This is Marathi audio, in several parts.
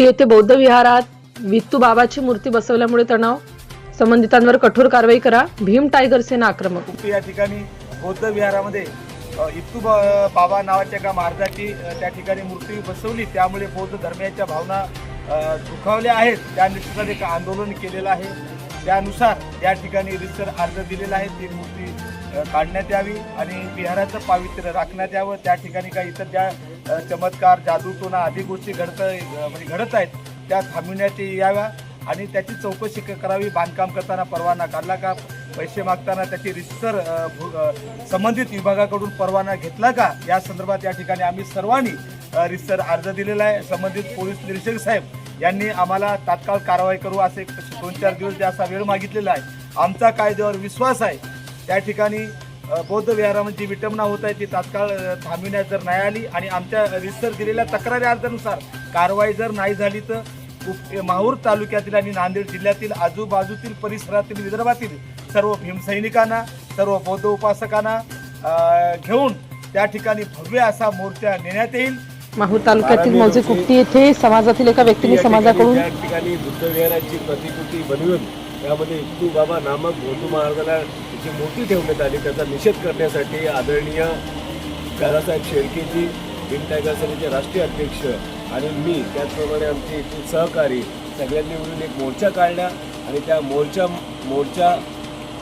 कुट्टी येथे बौद्ध विहारात वित्तू बाबाची मूर्ती बसवल्यामुळे तणाव, संबंधितांवर कठोर कारवाई करा, भीम टायगर सेना आक्रमक. कुट्टी या ठिकाणी बौद्ध विहारामध्ये वित्तू बाबा नावाच्या एका महाराजाची त्या ठिकाणी मूर्ती बसवली, त्यामुळे बौद्ध धर्मियाच्या भावना दुखावल्या आहेत. त्या निष्ठेचं एक आंदोलन केलेलं आहे. त्यानुसार या ठिकाणी रितसर अर्ज दिलेला आहे. ती मूर्ती काढण्यात यावी आणि विहाराचं पावित्र्य राखण्यात यावं. त्या ठिकाणी काही इतर ज्या चमत्कार, जादूटोणा आदी गोष्टी घडत आहेत त्या थांबविण्यात याव्या आणि त्याची चौकशी करावी. बांधकाम करताना परवाना काढला का, पैसे मागताना त्याची रितसर संबंधित विभागाकडून परवाना घेतला का, या संदर्भात या ठिकाणी आम्ही सर्वांनी रितसर अर्ज दिलेला आहे. संबंधित पोलीस निरीक्षक साहेब यांनी आम्हाला तात्काळ कारवाई करू असे 2-4 दिवस असा वेळ मागितलेला आहे. आमचा कायद्यावर विश्वास आहे. त्या ठिकाणी बौद्ध विहारामध्ये जी विटंबना होत आहे ती तात्काळ थांबविण्यात जर नाही आली आणि आमच्या रितसर दिलेल्या तक्रारी अर्जानुसार कारवाई जर नाही झाली तर माहूर तालुक्यातील आणि नांदेड जिल्ह्यातील आजूबाजूतील परिसरातील विदर्भातील सर्व भीमसैनिकांना, सर्व बौद्ध उपासकांना घेऊन त्या ठिकाणी भव्य असा मोर्चा नेण्यात येईल. माहूर तालुक्यातील मौजे कुट्टी येथे समाजातील एका व्यक्तीने समाजाकडून त्या ठिकाणी बुद्ध विहाराची प्रतिकृती बनवून त्यामध्ये वित्तू बाबा नामक बौद्ध महाराजाला त्याची मूर्ती ठेवण्यात आली. त्याचा निषेध करण्यासाठी आदरणीय दादासाहेब शेळकेजी, भीम टायगर सेनेचे राष्ट्रीय अध्यक्ष आणि मी, त्याचप्रमाणे आमचे इथले सहकारी सगळ्यांनी मिळून एक मोर्चा काढला आणि त्या मोर्चा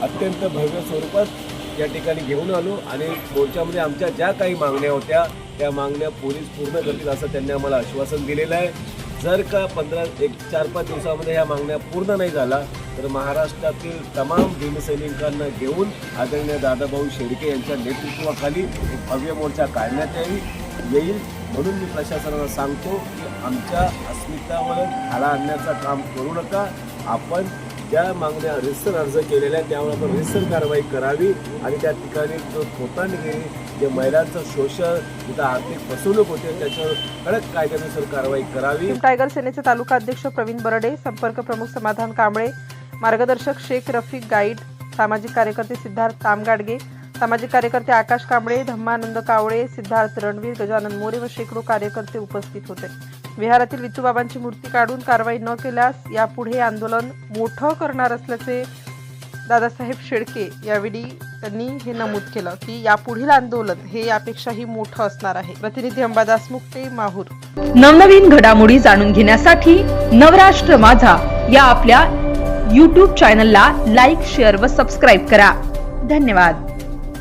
अत्यंत भव्य स्वरूपात या ठिकाणी घेऊन आलो आणि मोर्चामध्ये आमच्या ज्या काही मागण्या होत्या त्या मागण्या पोलीस पूर्ण करतील असं त्यांनी आम्हाला आश्वासन दिलेलं आहे. जर का 4-5 दिवसामध्ये ह्या मागण्या पूर्ण नाही झाला तर महाराष्ट्रातील तमाम भीमसैनिकांना घेऊन आदरणीय दादाभाऊ शेळके यांच्या नेतृत्वाखाली एक भव्य मोर्चा काढण्यात येईल. म्हणून मी प्रशासनाला सांगतो की आमच्या अस्मितावर घाला आणण्याचं काम करू नका. आपण ज्या मागण्या रितसर अर्ज केलेल्या आहेत त्यावर आपण रितसर कारवाई करावी आणि त्या ठिकाणी जो खोतांगिरी, जे महिलांचं शोषण, तिथं आर्थिक फसवणूक होते त्याच्यावर कडक कायद्यानुसार कारवाई करावी. भीम टायगर सेनेचे तालुका अध्यक्ष प्रवीण बरडे, संपर्क प्रमुख समाधान कांबळे, मार्गदर्शक शेख रफिक गाईड, सामाजिक कार्यकर्ते सिद्धार्थ तामगाडगे, सामाजिक कार्यकर्ते आकाश कांबळे, धम्मानंद कावळे, सिद्धार्थ रणवीर, गजानन मोरे व शेकडो कार्यकर्ते उपस्थित होते. विहारातील वित्तूबाबांची मूर्ती काढून कारवाई न केल्यास यापुढे आंदोलन मोठं करणार असल्याचे दादासाहेब शेळके यावेळी त्यांनी हे नमूद केलं की यापुढील आंदोलन हे यापेक्षाही मोठं असणार आहे. प्रतिनिधी अंबादास मुक्ते, माहूर. नवनवीन घडामोडी जाणून घेण्यासाठी नवराष्ट्र माझा या आपल्या YouTube चॅनलला लाईक, शेअर व सबस्क्राईब करा. धन्यवाद.